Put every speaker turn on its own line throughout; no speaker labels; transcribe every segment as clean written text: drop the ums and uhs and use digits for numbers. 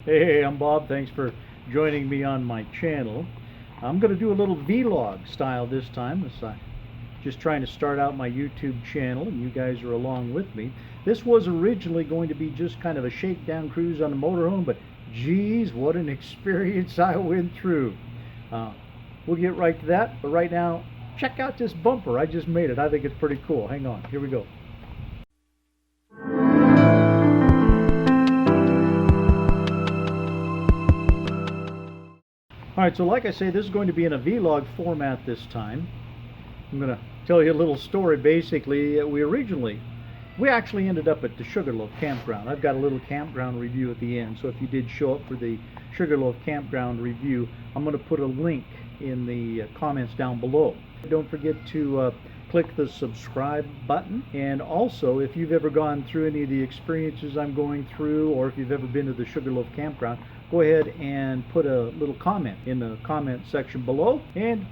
Hey, I'm Bob. Thanks for joining me on my channel. I'm going to do a little vlog style this time. I'm just trying to start out my YouTube channel, and you guys are along with me. This was originally going to be just kind of a shakedown cruise on a motorhome, but geez, what an experience I went through. We'll get right to that, but right now, check out this bumper. I just made it. I think it's pretty cool. Hang on. Here we go. Alright, so like I say, this is going to be in a vlog format this time. I'm going to tell you a little story. Basically, we actually ended up at the Sugarloaf Campground. I've got a little campground review at the end, so if you did show up for the Sugarloaf Campground review, I'm going to put a link in the comments down below. Don't forget to click the subscribe button, and also if you've ever gone through any of the experiences I'm going through, or if you've ever been to the Sugarloaf Campground, go ahead and put a little comment in the comment section below and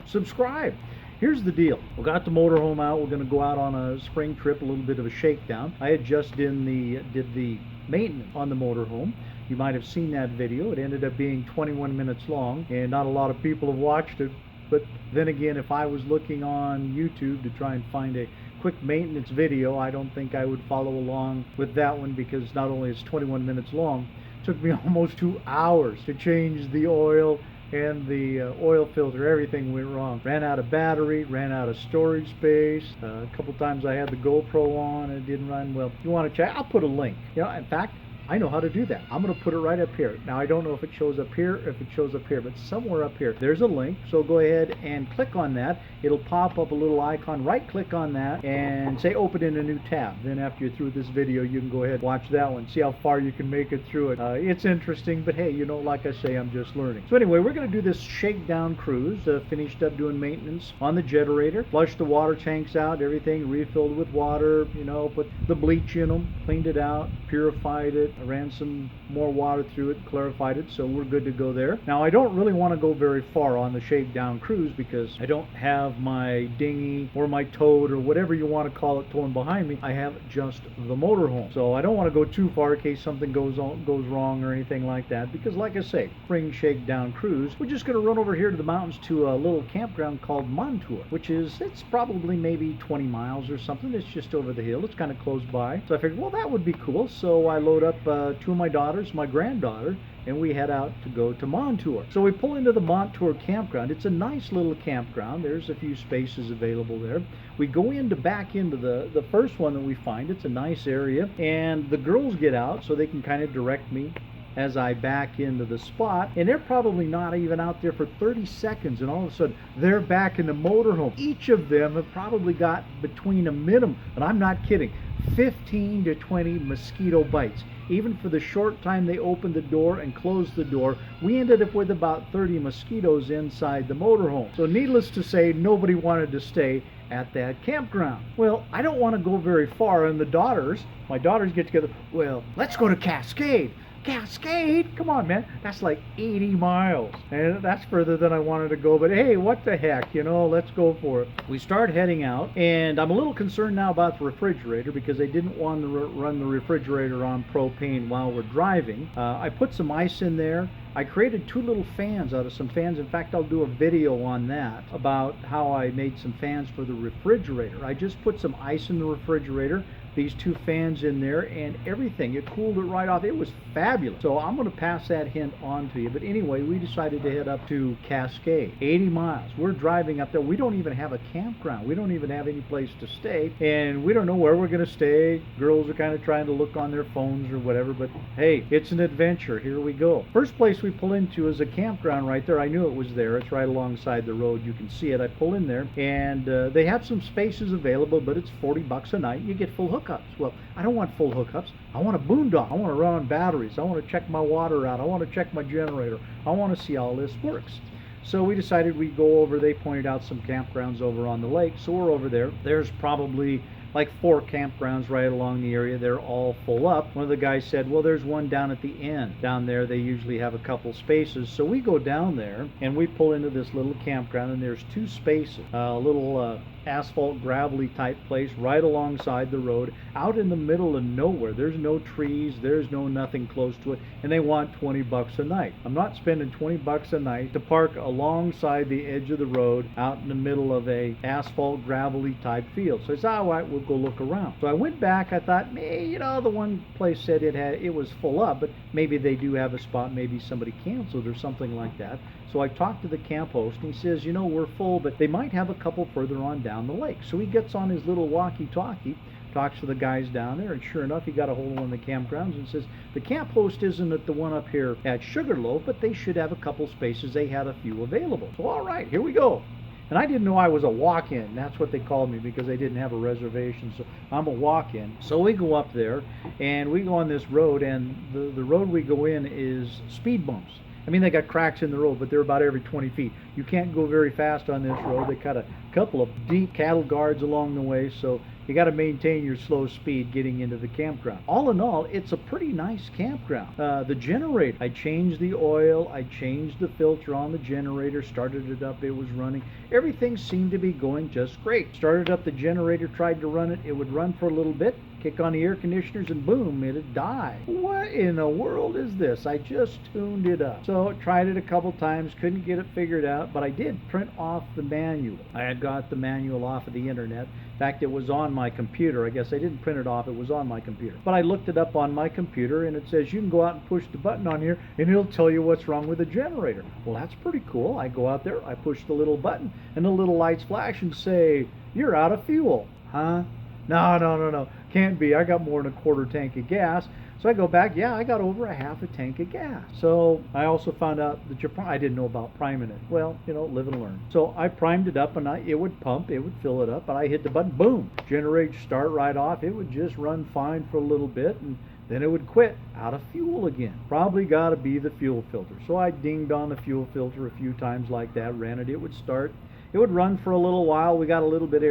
subscribe. Here's the deal. We got the motorhome out. We're going to go out on a spring trip, a little bit of a shakedown. I had just did the maintenance on the motorhome. You might have seen that video. It ended up being 21 minutes long, and not a lot of people have watched it. But then again, if I was looking on YouTube to try and find a quick maintenance video, I don't think I would follow along with that one, because not only is 21 minutes long, it took me almost 2 hours to change the oil and the oil filter. Everything went wrong. Ran out of battery, ran out of storage space. A couple times I had the GoPro on and it didn't run well. If you want to check, I'll put a link. In fact, I know how to do that. I'm going to put it right up here. Now, I don't know if it shows up here or if it shows up here, but somewhere up here there's a link. So go ahead and click on that. It'll pop up a little icon. Right click on that and say open in a new tab. Then after you're through this video, you can go ahead and watch that one. See how far you can make it through it. It's interesting, but hey, like I say, I'm just learning. So anyway, we're going to do this shakedown cruise. Finished up doing maintenance on the generator. Flushed the water tanks out, everything refilled with water. Put the bleach in them, cleaned it out, purified it. I ran some more water through it, clarified it, so we're good to go there. Now, I don't really want to go very far on the shakedown cruise because I don't have my dinghy or my toad or whatever you want to call it towing behind me. I have just the motorhome. So I don't want to go too far in case something goes wrong or anything like that, because like I say, spring shakedown cruise, we're just going to run over here to the mountains to a little campground called Montour, it's probably maybe 20 miles or something. It's just over the hill. It's kind of close by. So I figured, well, that would be cool. So I load up two of my daughters, my granddaughter, and we head out to go to Montour. So we pull into the Montour campground. It's a nice little campground. There's a few spaces available there. We go back into the first one that we find. It's a nice area, and the girls get out so they can kind of direct me as I back into the spot, and they're probably not even out there for 30 seconds, and all of a sudden they're back in the motorhome. Each of them have probably got between a minimum, and I'm not kidding, 15 to 20 mosquito bites. Even for the short time they opened the door and closed the door, we ended up with about 30 mosquitoes inside the motorhome. So needless to say, nobody wanted to stay at that campground. Well, I don't want to go very far, and my daughters get together, well, let's go to Cascade. Cascade? Come on, man. That's like 80 miles. And that's further than I wanted to go. But hey, what the heck, let's go for it. We start heading out, and I'm a little concerned now about the refrigerator because they didn't want to run the refrigerator on propane while we're driving. I put some ice in there. I created two little fans out of some fans. In fact, I'll do a video on that about how I made some fans for the refrigerator. I just put some ice in the refrigerator, these two fans in there, and everything. It cooled it right off. It was fabulous. So I'm going to pass that hint on to you. But anyway, we decided to head up to Cascade. 80 miles. We're driving up there. We don't even have a campground. We don't even have any place to stay. And we don't know where we're going to stay. Girls are kind of trying to look on their phones or whatever. But hey, it's an adventure. Here we go. First place we pull into is a campground right there. I knew it was there. It's right alongside the road. You can see it. I pull in there, and they have some spaces available, but it's $40 a night. You get full hookups. Well, I don't want full hookups. I want a boondock. I want to run on batteries. I want to check my water out. I want to check my generator. I want to see how this works. So we decided we'd go over. They pointed out some campgrounds over on the lake, so we're over there. There's probably like 4 campgrounds right along the area. They're all full up. One of the guys said, well, there's one down at the end. Down there, they usually have a couple spaces. So we go down there and we pull into this little campground, and there's 2 spaces. A little asphalt gravelly type place right alongside the road, out in the middle of nowhere. There's no trees, there's no nothing close to it, and they want $20 a night. I'm not spending $20 a night to park alongside the edge of the road out in the middle of a asphalt gravelly type field. So I said, all right, we'll go look around. So I went back. I thought, the one place said it was full up, but maybe they do have a spot, maybe somebody canceled or something like that. So I talked to the camp host, and he says, we're full, but they might have a couple further on down the lake. So he gets on his little walkie-talkie, talks to the guys down there, and sure enough, he got a hold of one of the campgrounds and says, the camp host isn't at the one up here at Sugarloaf, but they should have a couple spaces. They had a few available. So all right, here we go. And I didn't know I was a walk-in. That's what they called me, because they didn't have a reservation. So I'm a walk-in. So we go up there, and we go on this road, and the road we go in is speed bumps. I mean, they got cracks in the road, but they're about every 20 feet. You can't go very fast on this road. They cut a couple of deep cattle guards along the way, so you got to maintain your slow speed getting into the campground. All in all, it's a pretty nice campground. The generator, I changed the oil, I changed the filter on the generator, started it up, it was running. Everything seemed to be going just great. Started up the generator, tried to run it, it would run for a little bit, kick on the air conditioners, and boom, it'd die. What in the world is this? I just tuned it up. So tried it a couple times, couldn't get it figured out, but I did print off the manual. I had got the manual off of the internet. In fact, it was on my computer. I guess I didn't print it off, it was on my computer. But I looked it up on my computer, and it says you can go out and push the button on here, and it'll tell you what's wrong with the generator. Well, that's pretty cool. I go out there, I push the little button, and the little lights flash and say, you're out of fuel. Huh? No. Can't be. I got more than a quarter tank of gas. So I go back, I got over a half a tank of gas. So I also found out that I didn't know about priming it. Well, live and learn. So I primed it up, and it would pump, it would fill it up, and I hit the button, boom, generator start right off. It would just run fine for a little bit, and then it would quit, out of fuel again. Probably got to be the fuel filter. So I dinged on the fuel filter a few times like that, ran it, it would start. It would run for a little while. We got a little bit of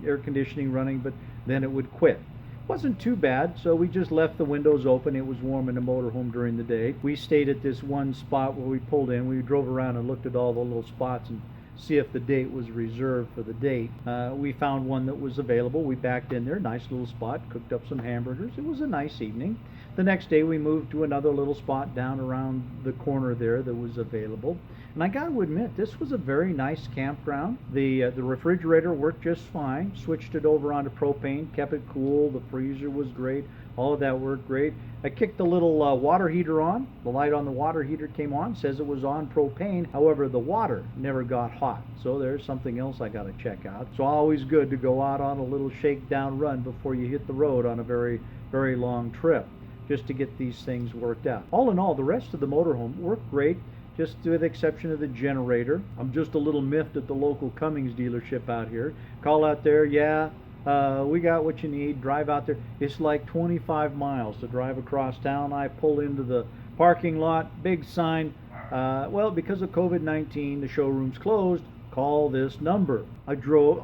air conditioning running, but then it would quit. Wasn't too bad, so we just left the windows open. It was warm in the motorhome during the day. We stayed at this one spot where we pulled in. We drove around and looked at all the little spots and see if the date was reserved for the date. We found one that was available. We backed in there, nice little spot, cooked up some hamburgers. It was a nice evening. The next day we moved to another little spot down around the corner there that was available. And I got to admit, this was a very nice campground. The refrigerator worked just fine. Switched it over onto propane, kept it cool. The freezer was great. All of that worked great. I kicked the little water heater on. The light on the water heater came on, says it was on propane. However, the water never got hot. So there's something else I got to check out. So always good to go out on a little shakedown run before you hit the road on a very, very long trip, just to get these things worked out. All in all, the rest of the motorhome worked great, just with the exception of the generator. I'm just a little miffed at the local Cummins dealership out here. Call out there, we got what you need, drive out there. It's like 25 miles to drive across town. I pull into the parking lot, big sign, because of COVID-19, the showroom's closed, call this number. I drove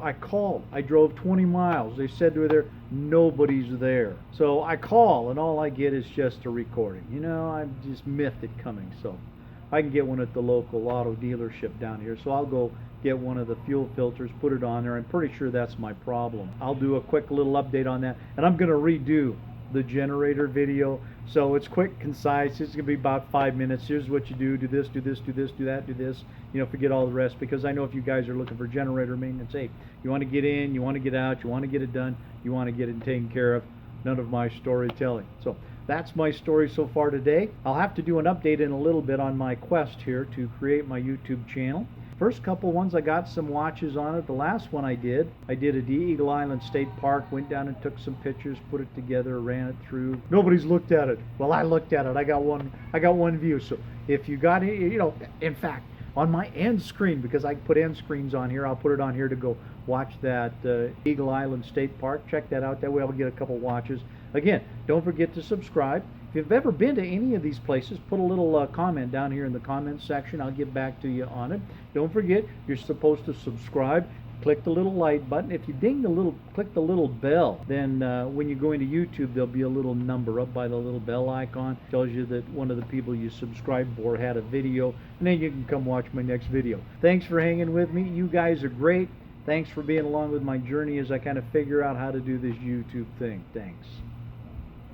20 miles. They said to her there, nobody's there. So I call, and all I get is just a recording. I'm just miffed at Cummins, so I can get one at the local auto dealership down here. So I'll go get one of the fuel filters, put it on there. I'm pretty sure that's my problem. I'll do a quick little update on that, and I'm going to redo the generator video. So it's quick, concise. It's going to be about 5 minutes. Here's what you do this, do this, do this, do that, do this. Forget all the rest, because I know if you guys are looking for generator maintenance, hey, you want to get in, you want to get out, you want to get it done, you want to get it taken care of. None of my storytelling. So that's my story so far today. I'll have to do an update in a little bit on my quest here to create my YouTube channel. First couple ones, I got some watches on it. The last one I did at Eagle Island State Park, went down and took some pictures, put it together, ran it through. Nobody's looked at it. Well, I looked at it. I got one view. So if you got it, in fact, on my end screen, because I put end screens on here, I'll put it on here to go watch that Eagle Island State Park. Check that out. That way I'll get a couple watches. Again, don't forget to subscribe. If you've ever been to any of these places, put a little comment down here in the comments section. I'll get back to you on it. Don't forget, you're supposed to subscribe, click the little like button. If you click the little bell, then when you go into YouTube, there'll be a little number up by the little bell icon. Tells you that one of the people you subscribed for had a video, and then you can come watch my next video. Thanks for hanging with me. You guys are great. Thanks for being along with my journey as I kind of figure out how to do this YouTube thing. Thanks.